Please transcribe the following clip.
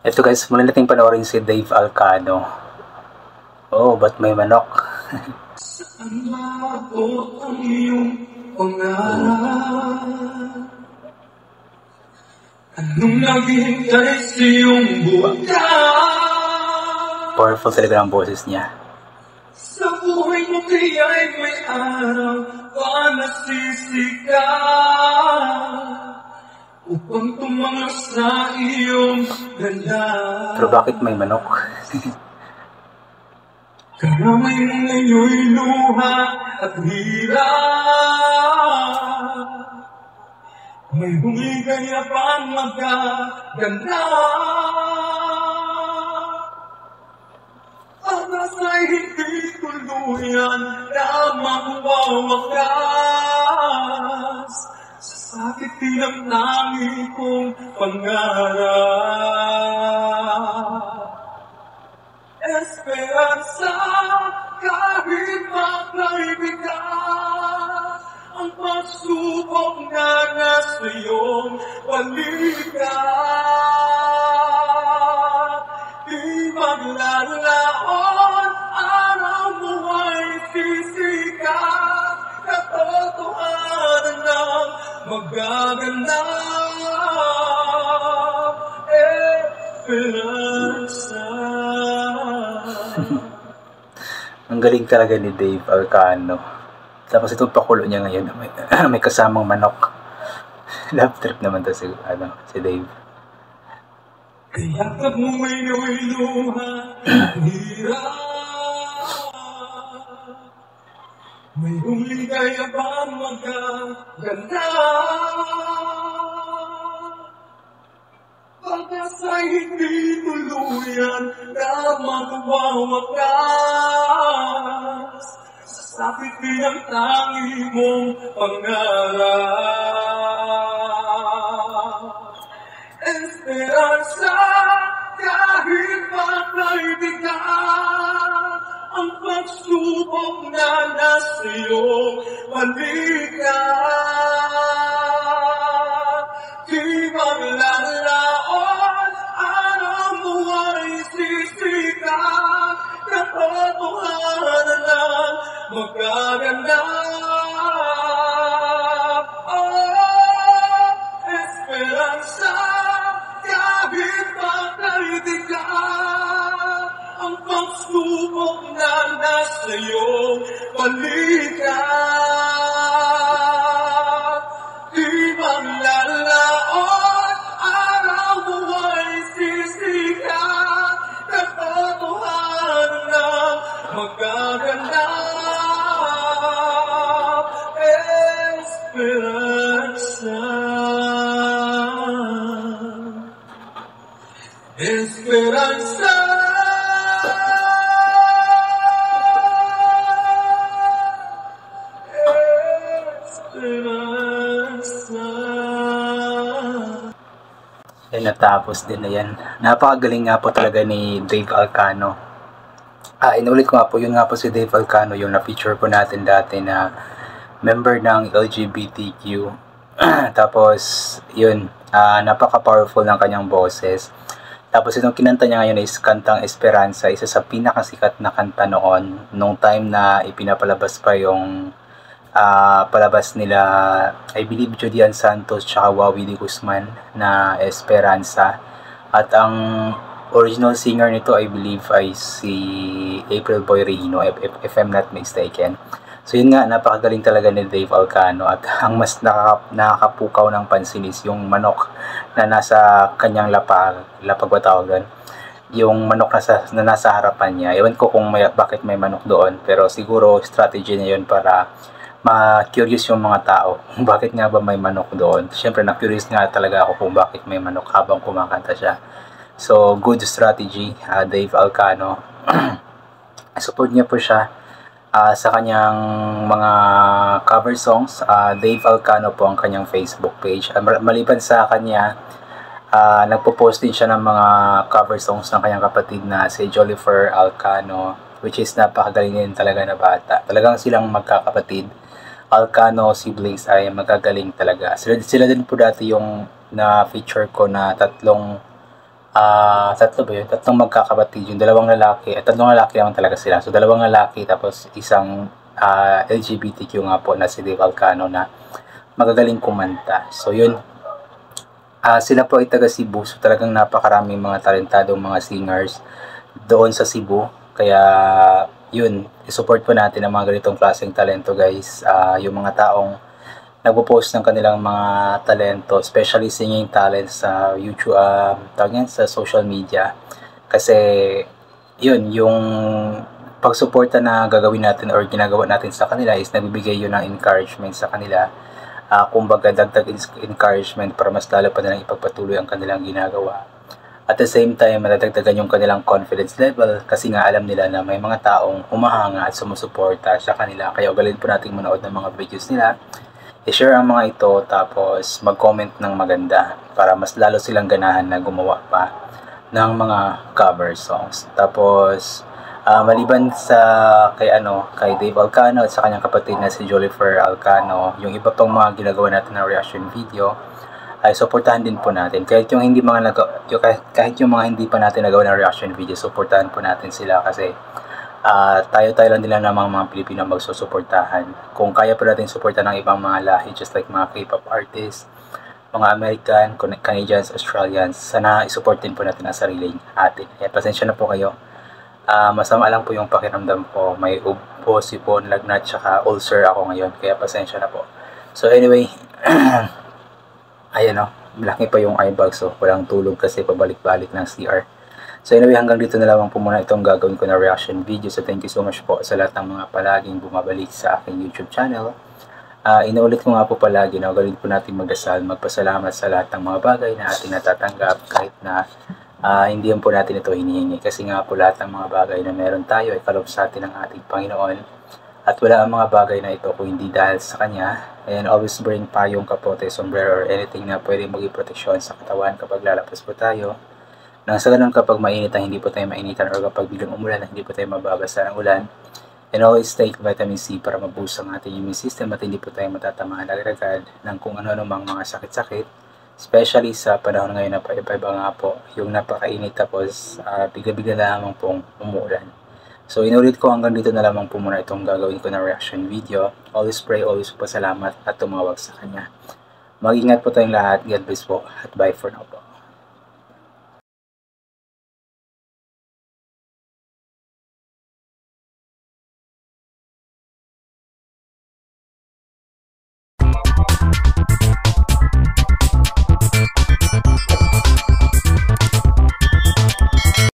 Ito guys, muli nating panoorin si Dave Alcano. Oh, ba't may manok? Saan maabot ang iyong pangarap? Anong naghihintay sa iyong bukas? Powerful talaga ang boses niya. Sa buhay mo kaya'y may araw pa nasisikat upang tumangos sa iyong ganda. Pero bakit may manok? Karamay mo ngayon'y luha at hirap. May humigay pang magaganda. Anas ay hindi tuluyan na magwawakas. Sa sakit tinamnami kong pangarap. Esperanza kahit magkaibigan, ang pagsubok na nasa iyong balikan. Di maglalaon, araw mo ay sisikat, katotohanan ng magaganda. Esperanza. Ang galing talaga ni Dave Alcano. Tapos itong pakulo niya ngayon, may kasamang manok. Love trip naman to si Dave. Kaya pag mo ngayon'y luha, hirap. May humigay bang magaganda. Pagkas ay hindi tuluyan na magwawakas. Sa sakit din ang tangi mong pangarap. Esperanza kahit magkaibigan, ang pagsubok na nasa iyong balikan. Di maglalaon, araw mo ay sisikat, katotohanan ng magaganda. Esperanza kahit magkaibigan, ang pagsubok na nasa iyong balikan. Di maglalaon, araw mo ay sisikat, katotohanan ng magaganda. Esperanza. Esperanza. Yan, natapos din na yan. Napakagaling nga po talaga ni Dave Alcano. Inulit ko nga po, yun nga po si Dave Alcano, yung na-feature po natin dati na member ng LGBTQ. Tapos, yun, napaka-powerful ng kanyang boses. Tapos, itong kinanta niya ngayon is kantang Esperanza, isa sa pinakasikat na kanta noon, nung time na ipinapalabas pa yung palabas nila, I believe, Julian Santos tsaka Wawi de Guzman na Esperanza. At ang original singer nito, I believe, ay si April Boy Reino, if I'm not mistaken. So yun nga, napakagaling talaga ni Dave Alcano. At ang mas nakakapukaw ng pansin is yung manok na nasa kanyang lapag ba tawag doon? Yung manok na nasa harapan niya. Ewan ko kung bakit may manok doon, pero siguro strategy niya yun para ma-curious yung mga tao kung bakit nga ba may manok doon. Siyempre, na-curious nga talaga ako kung bakit may manok habang kumakanta siya. So, good strategy, Dave Alcano. Support niya po siya sa kanyang mga cover songs. Dave Alcano po ang kanyang Facebook page. Maliban sa kanya, nagpo-post din siya ng mga cover songs ng kanyang kapatid na si Jolifer Alcano, which is napakagaling din talaga na bata. Talagang silang magkakapatid. Alcano siblings ay magagaling talaga. Sila din po dati yung na-feature ko na tatlong Tatlo ba yun? Tatlong magkakapatid yung dalawang lalaki, at tatlong lalaki naman talaga sila. So, dalawang lalaki, tapos isang LGBTQ nga po na si Dave Alcano na magagaling kumanta. So, yun. Sila po ay taga Cebu. So, talagang napakaraming mga talentadong mga singers doon sa Cebu. Kaya, yun. I-support po natin ang mga ganitong klaseng talento, guys. Yung mga taong nagpo-post ng kanilang mga talento, especially singing talents sa YouTube, tawag yan, sa social media. Kasi, yun, yung pagsuporta na gagawin natin or ginagawa natin sa kanila is nagbibigay yun ng encouragement sa kanila. Kumbaga, dagdag encouragement para mas lalo pa nilang ipagpatuloy ang kanilang ginagawa. At the same time, madadagdagan yung kanilang confidence level kasi nga alam nila na may mga taong humahanga at sumusuporta sa kanila. Kaya ugalin po natin manood ng mga videos nila, i-share ang mga ito, tapos mag-comment ng maganda para mas lalo silang ganahan na gumawa pa ng mga cover songs. Tapos, maliban sa kay Dave Alcano at sa kanyang kapatid na si Jolifer Alcano, yung iba pang mga ginagawa natin na reaction video, ay suportahan din po natin. Kahit yung kahit yung mga hindi pa natin nagawa ng reaction video, suportahan po natin sila kasi tayo lang nila namang mga Pilipino magsusuportahan. Kung kaya pa natin suportahan ng ibang mga lahi, just like mga K-pop artists, mga American, Canadians, Australians, sana isupport din po natin ang sariling atin. Kaya pasensya na po kayo. Masama lang po yung pakiramdam ko. May ubo, sipon, lagnat, tsaka ulcer ako ngayon. Kaya pasensya na po. So anyway, ayan malaki pa yung eye bag, so walang tulog kasi pabalik-balik ng CR. So anyway, hanggang dito na lamang po muna itong gagawin ko na reaction video. So thank you so much po sa lahat ng mga palaging bumabalik sa aking YouTube channel. Inuulit ko nga po palagi na galing po natin magdasal, magpasalamat sa lahat ng mga bagay na ating natatanggap kahit na hindi po natin ito hinihingi. Kasi nga po lahat ng mga bagay na meron tayo ay kaloob sa atin ng ating Panginoon. At wala ang mga bagay na ito kung hindi dahil sa Kanya. And always bring payong, kapote, sombrero, or anything na pwede maging proteksyon sa katawan kapag lalabas po tayo. Nang sa ganun kapag mainit hindi po tayo mainitan, or kapag biglang umulan hindi po tayo mababasa ng ulan. And always take vitamin C para mabuhos ang ating immune system at hindi po tayo matatamaan agad-agad ng kung ano-ano mang mga sakit-sakit. Especially sa panahon ngayon na paiba-iba nga po, yung napakainit tapos bigla-bigla na lamang pong umuulan. So inulit ko hanggang dito na lamang po muna itong gagawin ko na reaction video. Always pray, always po salamat at tumawag sa Kanya. Mag-ingat po tayong lahat. God bless po at bye for now po.